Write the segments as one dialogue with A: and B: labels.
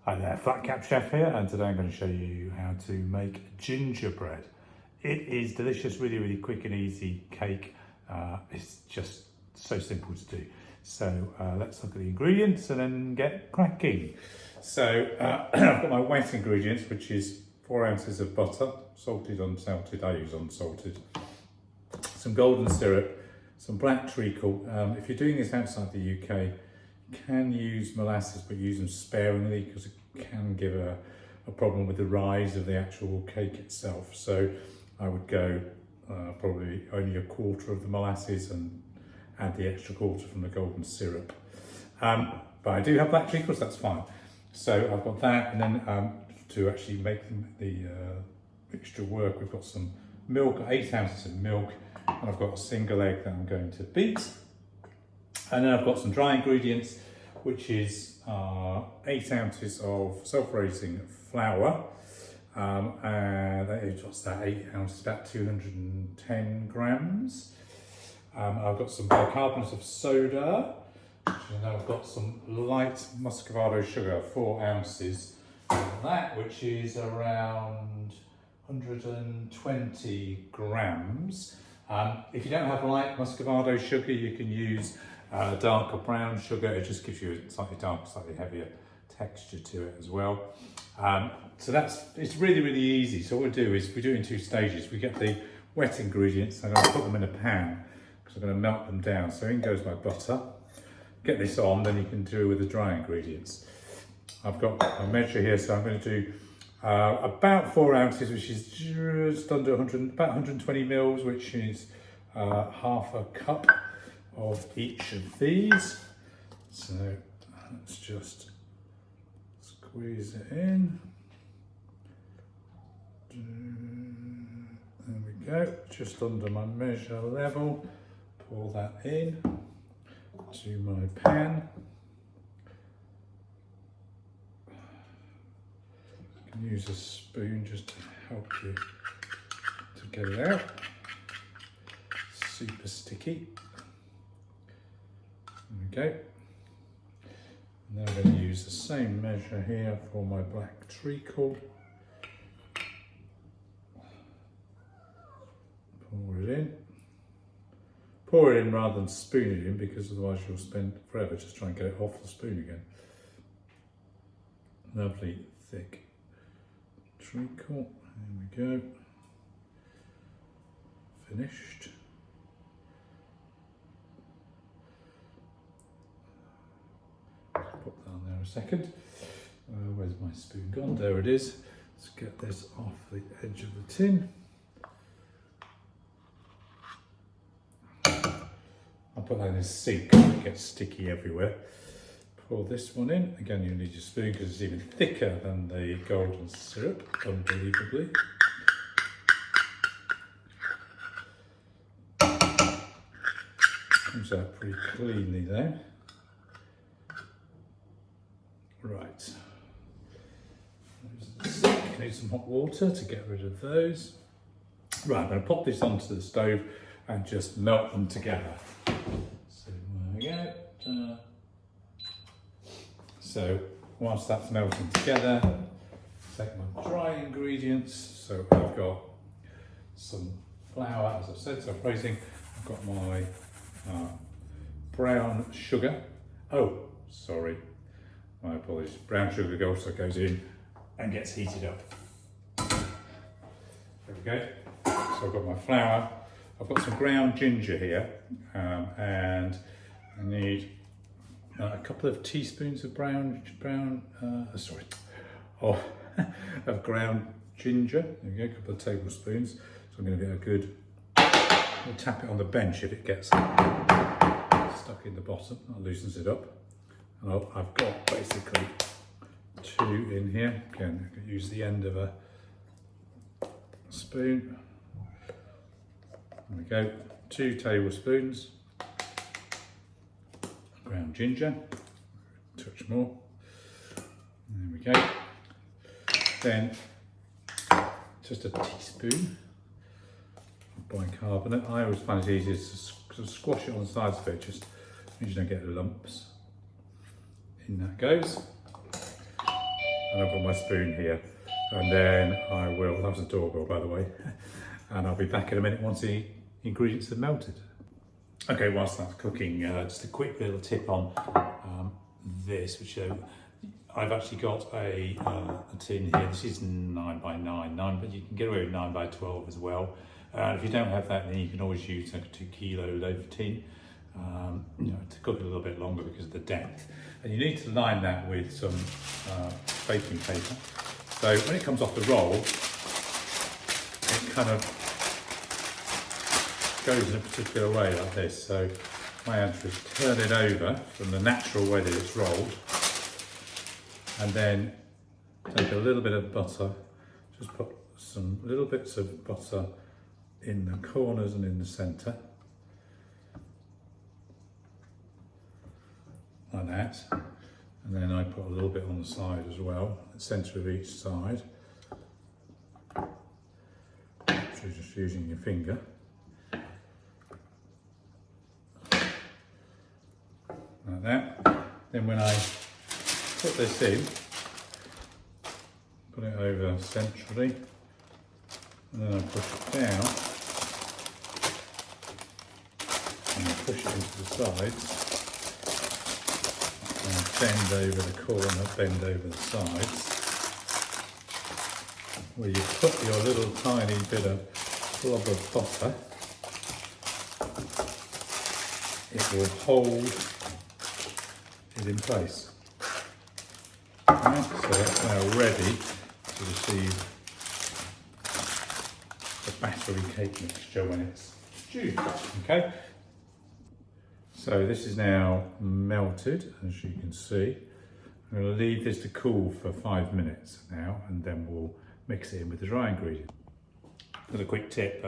A: Hi there, Flat Cap Chef here, and today I'm going to show you how to make gingerbread. It is delicious, really quick and easy cake. It's just so simple to do. So let's look at the ingredients and then get cracking. So I've got my wet ingredients, which is 4 ounces of butter, salted, unsalted. I use unsalted. Some golden syrup, some black treacle. If you're doing this outside the UK, you can use molasses, but use them sparingly because it can give a problem with the rise of the actual cake itself. So I would go probably only a quarter of the molasses and add the extra quarter from the golden syrup. But I do have black treacle, so that's fine. So I've got that, and then to actually make the mixture work, we've got some milk, 8 ounces of milk, and I've got a single egg that I'm going to beat. And then I've got some dry ingredients, which is 8 ounces of self-raising flour, and that is, what's that, 8 ounces, about 210 grams. I've got some bicarbonate of soda, and then I've got some light muscovado sugar, 4 ounces of that, which is around 120 grams. If you don't have light muscovado sugar, you can use darker brown sugar. It just gives you a slightly darker, slightly heavier texture to it as well. So it's really easy. So what we do is we do it in 2 stages. We get the wet ingredients and I'll put them in a pan because I'm going to melt them down. So in goes my butter. Get this on, then you can do with the dry ingredients. I've got a measure here, so I'm going to do about 4 ounces, which is just under about 120 mils, which is half a cup of each of these. So let's just squeeze it in. There we go, just under my measure level. Pour that in to my pan. You can use a spoon just to help you to get it out. Super sticky. There we go. And then I'm going to use the same measure here for my black treacle. Pour it in. Pour it in rather than spoon it in, because otherwise you'll spend forever just trying to get it off the spoon again. Lovely thick treacle. There we go. Finished. Put that on there a second. Where's my spoon gone? There it is. Let's get this off the edge of the tin. I'll put that in a sink so it gets sticky everywhere. Pour this one in. Again, you need your spoon because it's even thicker than the golden syrup, unbelievably. Comes out pretty cleanly there. Right. Need some hot water to get rid of those. Right, I'm going to pop this onto the stove and just melt them together. So there we go. So once that's melting together, take my dry ingredients. So I've got some flour, as I've said, so raising. I've got my brown sugar. Oh, sorry, my apologies. Brown sugar also goes in and gets heated up. There we go. So I've got my flour. I've got some ground ginger here, and I need a couple of teaspoons of of ground ginger. There we go, a couple of tablespoons. So I'm going to get a good, I'll tap it on the bench if it gets stuck in the bottom. That loosens it up. And I've got basically 2 in here. Again, I can use the end of a spoon. There we go, 2 tablespoons ground ginger, touch more. There we go. Then just a teaspoon of bicarbonate. I always find it easiest to squash it on the sides of it, just means you don't get lumps. In that goes. and I've got my spoon here, and then I will, that was a doorbell by the way, and I'll be back in a minute once the ingredients have melted. Okay, whilst that's cooking, just a quick little tip on this, which I've actually got a tin here. This is 9 by 9, but you can get away with 9 by 12 as well. If you don't have that, then you can always use like a 2 kilo loaf tin, to cook it a little bit longer because of the depth. And you need to line that with some baking paper. So when it comes off the roll, it kind of goes in a particular way like this. So my answer is turn it over from the natural way that it's rolled, and then take a little bit of butter, just put some little bits of butter in the corners and in the centre, like that. And then I put a little bit on the side as well, the centre of each side. So just using your finger. Like that. Then when I put this in, put it over centrally, and then I push it down, and I push it into the sides, and bend over the corner, bend over the sides, where you put your little tiny bit of blob of butter, it will hold it in place. Right, so that's now ready to receive the battery cake mixture when it's stewed. Okay, so this is now melted, as you can see. I'm going to leave this to cool for 5 minutes now, and then we'll mix it in with the dry ingredient. Another quick tip,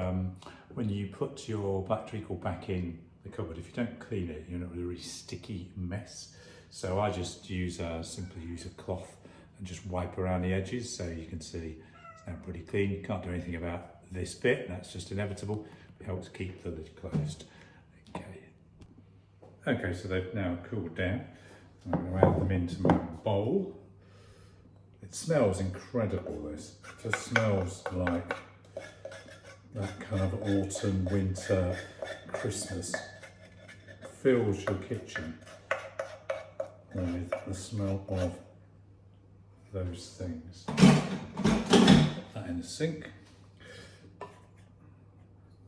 A: when you put your black treacle back in the cupboard, if you don't clean it, you're in a really sticky mess. So I just simply use a cloth and just wipe around the edges, so you can see it's now pretty clean. You can't do anything about this bit, that's just inevitable. It helps keep the lid closed. Okay, so they've now cooled down. I'm going to add them into my bowl. It smells incredible, this. It just smells like that kind of autumn, winter, Christmas. Fills your kitchen with the smell of those things. Put that in the sink.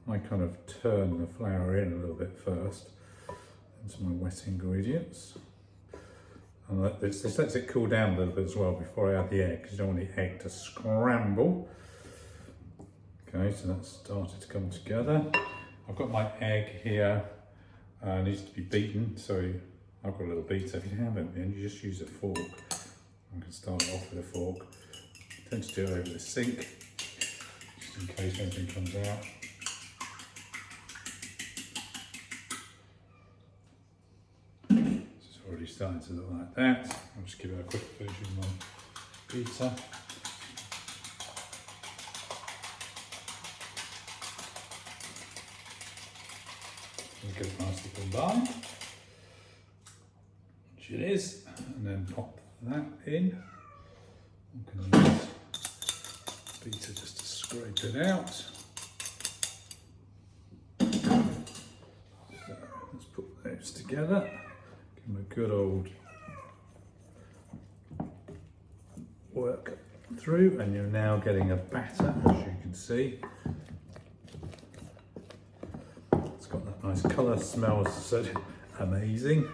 A: I kind of turn the flour in a little bit first into my wet ingredients. And this lets it cool down a little bit as well before I add the egg, because you don't want the egg to scramble. Okay, so that's started to come together. I've got my egg here, it needs to be beaten, so I've got a little beater. If you haven't, then you just use a fork. I can start it off with a fork. I tend to do it over the sink, just in case anything comes out. It's already starting to look like that. I'll just give it a quick version of my beater. Get it nicely combined, which it is, and then pop that in. I'm going to use beater just to scrape it out. So let's put those together. Give them a good old work through, and you're now getting a batter, as you can see. Got that nice colour, smells so amazing.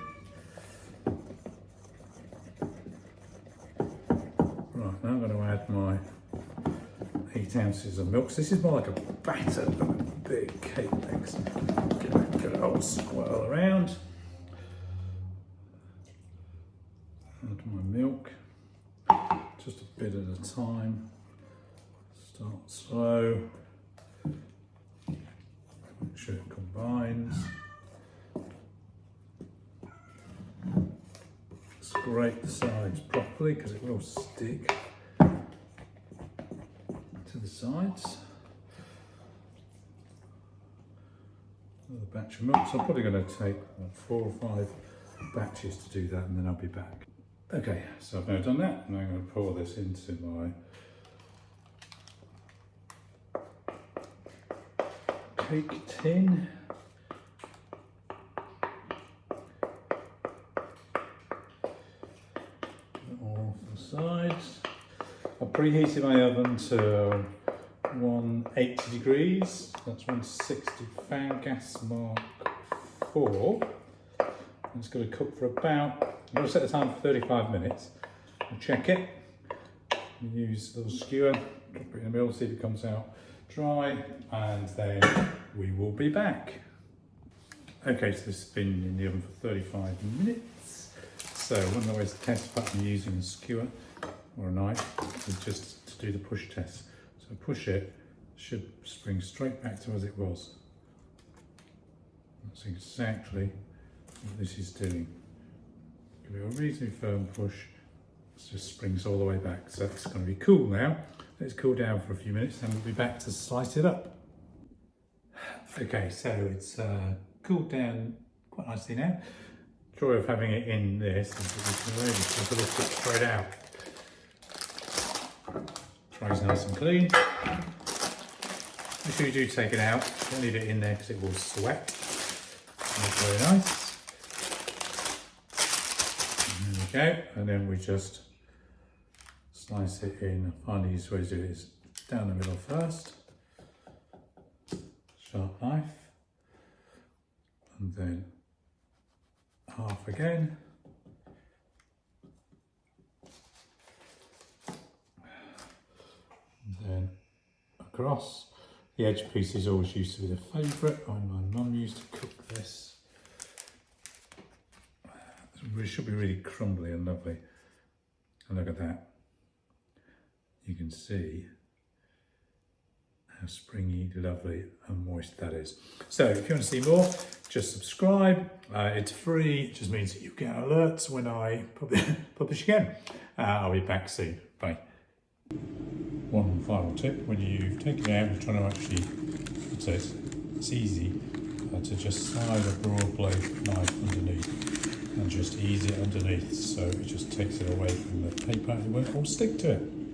A: Right, now I'm going to add my 8 ounces of milk. So this is more like a batter than a big cake mix. Give it a good old swirl around. Add my milk, just a bit at a time. Start slow. Make sure it combines. Scrape the sides properly because it will stick to the sides. Another batch of milk. So I'm probably going to take 4 or 5 batches to do that, and then I'll be back. Okay, so I've now done that, and I'm going to pour this into my cake tin. All the sides. I've preheated my oven to 180 degrees. That's 160 fan gas mark 4. I'm just going to cook for about, I'm going to set the time for 35 minutes. I'll check it. Use a little skewer, drop it in the middle, see if it comes out dry, and then we will be back. Okay, so this has been in the oven for 35 minutes. So one of the ways to test button using a skewer or a knife is just to do the push test. So push it, should spring straight back to as it was. That's exactly what this is doing. Give it a reasonably firm push, it just springs all the way back. So it's going to be cool now. Let's cool down for a few minutes and we'll be back to slice it up. Okay, so it's cooled down quite nicely now. Joy of having it in this is that we can really just lift it straight out. Try's nice and clean. Make sure you do take it out. Don't leave it in there because it will sweat. That's very nice. And there we go. And then we just slice it in. I find the easiest way to do it is down the middle first. Sharp knife. And then half again. And then across. The edge piece is always used to be the favourite. My mum used to cook this. It should be really crumbly and lovely. And look at that. You can see how springy, lovely and moist that is. So if you want to see more, just subscribe. It's free. It just means that you get alerts when I publish again. I'll be back soon. Bye. One final tip, when you've taken it out, you're trying to actually, so it's easy to just slide a broad blade knife underneath and just ease it underneath so it just takes it away from the paper and it won't all stick to it.